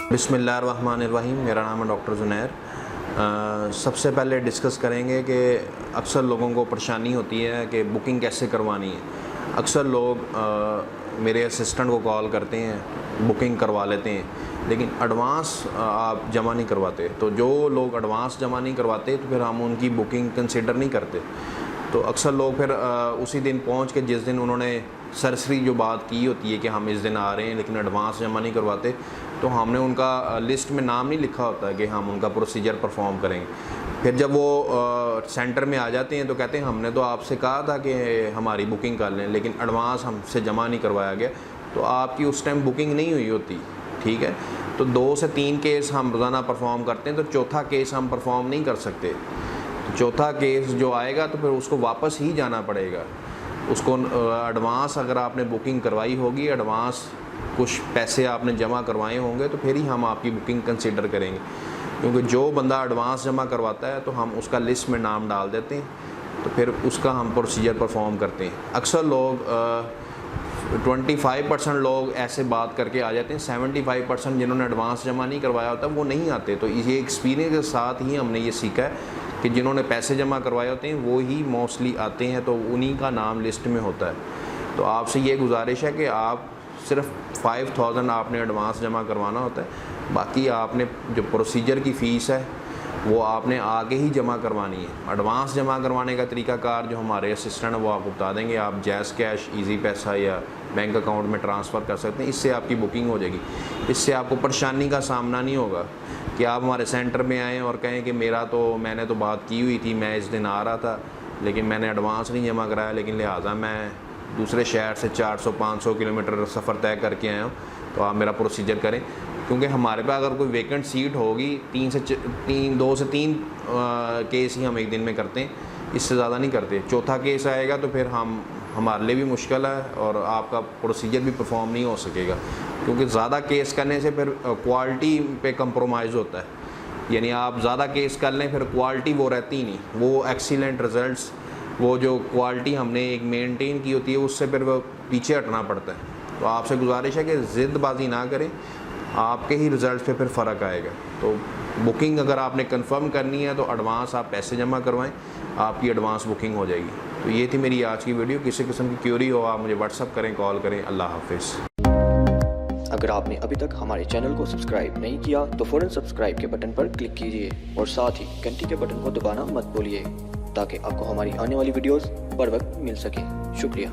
बिस्मिल्लाहिर्रहमानिर्रहीम। मेरा नाम है डॉक्टर ज़ुनैर। सबसे पहले डिस्कस करेंगे कि अक्सर लोगों को परेशानी होती है कि बुकिंग कैसे करवानी है। अक्सर लोग मेरे असिस्टेंट को कॉल करते हैं, बुकिंग करवा लेते हैं, लेकिन एडवांस आप जमा नहीं करवाते। तो जो लोग एडवांस जमा नहीं करवाते तो फिर हम उनकी बुकिंग कंसिडर नहीं करते। तो अक्सर लोग फिर उसी दिन पहुंच के, जिस दिन उन्होंने सरसरी जो बात की होती है कि हम इस दिन आ रहे हैं लेकिन एडवांस जमा नहीं करवाते, तो हमने उनका लिस्ट में नाम नहीं लिखा होता है कि हम उनका प्रोसीजर परफॉर्म करेंगे। फिर जब वो सेंटर में आ जाते हैं तो कहते हैं हमने तो आपसे कहा था कि हमारी बुकिंग कर लें, लेकिन एडवांस हमसे जमा नहीं करवाया गया। तो आपकी उस टाइम बुकिंग नहीं हुई होती, ठीक है। तो 2 से 3 केस हम रोज़ाना परफॉर्म करते हैं, तो चौथा केस हम परफॉर्म नहीं कर सकते। तो चौथा केस जो आएगा तो फिर उसको वापस ही जाना पड़ेगा। उसको एडवांस अगर आपने बुकिंग करवाई होगी, एडवांस कुछ पैसे आपने जमा करवाए होंगे, तो फिर ही हम आपकी बुकिंग कंसीडर करेंगे। क्योंकि जो बंदा एडवांस जमा करवाता है तो हम उसका लिस्ट में नाम डाल देते हैं, तो फिर उसका हम प्रोसीजर परफॉर्म करते हैं। अक्सर लोग 25% लोग ऐसे बात करके आ जाते हैं, 75% जिन्होंने एडवांस जमा नहीं करवाया होता वो नहीं आते। तो ये एक्सपीरियंस के साथ ही हमने ये सीखा है कि जिन्होंने पैसे जमा करवाए होते हैं वो ही मोस्टली आते हैं, तो उन्हीं का नाम लिस्ट में होता है। तो आपसे ये गुजारिश है कि आप सिर्फ 5000 आपने एडवांस जमा करवाना होता है, बाकी आपने जो प्रोसीजर की फ़ीस है वो आपने आगे ही जमा करवानी है। एडवांस जमा करवाने का तरीकाकार जो हमारे असिस्टेंट है वो आपको बता देंगे। आप जैज़ कैश, ईजी पैसा या बैंक अकाउंट में ट्रांसफ़र कर सकते हैं। इससे आपकी बुकिंग हो जाएगी। इससे आपको परेशानी का सामना नहीं होगा कि आप हमारे सेंटर में आएँ और कहें कि मैंने तो बात की हुई थी, मैं इस दिन आ रहा था लेकिन मैंने एडवांस नहीं जमा कराया, लेकिन लिहाजा मैं दूसरे शहर से 400-500 किलोमीटर सफ़र तय करके आया हूँ, तो आप मेरा प्रोसीजर करें। क्योंकि हमारे पास अगर कोई वेकेंट सीट होगी 2 से 3 केस ही हम एक दिन में करते हैं, इससे ज़्यादा नहीं करते। चौथा केस आएगा तो फिर हमारे लिए भी मुश्किल है और आपका प्रोसीजर भी परफॉर्म नहीं हो सकेगा। क्योंकि ज़्यादा केस करने से फिर क्वालिटी पे कंप्रोमाइज़ होता है। यानी आप ज़्यादा केस कर लें, फिर क्वालिटी वो रहती ही नहीं, वो एक्सीलेंट रिज़ल्ट्स, वो जो क्वालिटी हमने एक मेंटेन की होती है उससे फिर वो पीछे हटना पड़ता है। तो आपसे गुजारिश है कि ज़िद्दबाजी ना करें, आपके ही रिज़ल्ट पे फिर फ़र्क आएगा। तो बुकिंग अगर आपने कंफर्म करनी है तो एडवांस आप पैसे जमा करवाएं, आपकी एडवांस बुकिंग हो जाएगी। तो ये थी मेरी आज की वीडियो। किसी किस्म की क्यूरी हो आप मुझे व्हाट्सअप करें, कॉल करें। अल्लाह हाफिज़। अगर आपने अभी तक हमारे चैनल को सब्सक्राइब नहीं किया तो फ़ौरन सब्सक्राइब के बटन पर क्लिक कीजिए और साथ ही घंटी के बटन को दबाना मत भूलिए, ताकि आपको हमारी आने वाली वीडियोस बर वक्त मिल सके। शुक्रिया।